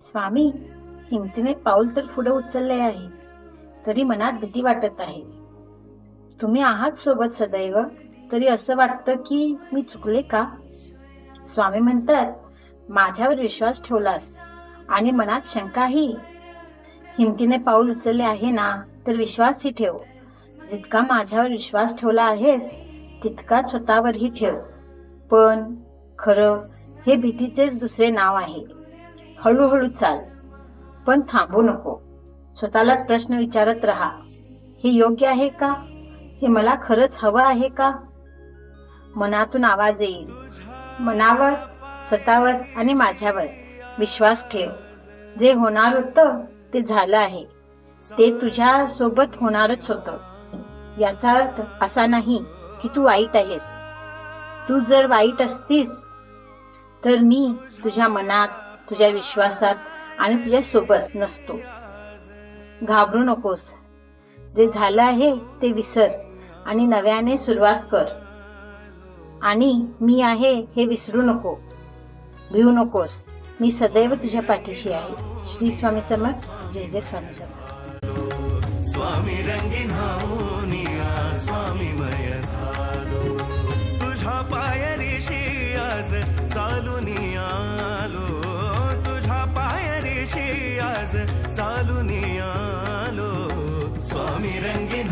स्वामी, हिमतीने पाऊल तर पुढे उचलले आहे, तरी मनात भीती वाटत आहे. तुम्ही आहात सोबत सदैव, तरी असं वाटतं की मी चुकले का? स्वामी म्हणतात, माझ्यावर विश्वास ठेवलास आणि मनात शंकाही. हिमतीने पाऊल उचलले आहे ना, तर विश्वासही ठेव. जितका माझ्यावर विश्वास ठेवला आहेस, तितकाच स्वतःवरही ठेव. पण खरं हे भीतीचेच दुसरे नाव आहे. हळूहळू चाल, पण थांबू नको. स्वतःलाच प्रश्न विचारत राहा, हे योग्य आहे का? हे मला खरंच हवं आहे का? मनातून आवाज येईल, मनावर, स्वतःवर आणि माझ्यावर विश्वास ठेव. जे होणार होतं ते झालं आहे. ते तुझ्या सोबत होणारच होतं. याचा अर्थ असा नाही की तू वाईट आहेस. तू जर वाईट असतीस तर मी तुझ्या मनात, तुझ्या विश्वासात आणि तुझ्या सोबत नसतो. घाबरू नकोस. जे झालं आहे ते विसर आणि नव्याने सुरुवात कर. आणि मी आहे हे विसरू नको. भिवू नकोस. मी सदैव तुझ्या पाठीशी आहे. श्री स्वामी समर्थ. जय जय स्वामी समर्थ. स्वामी रंगीन होऊनिया स्वामीमय झालो. तुझ्या पायरीशी आज चालून आलो. तुझ्या पायरीशी आज चालून आलो. स्वामी रंगीन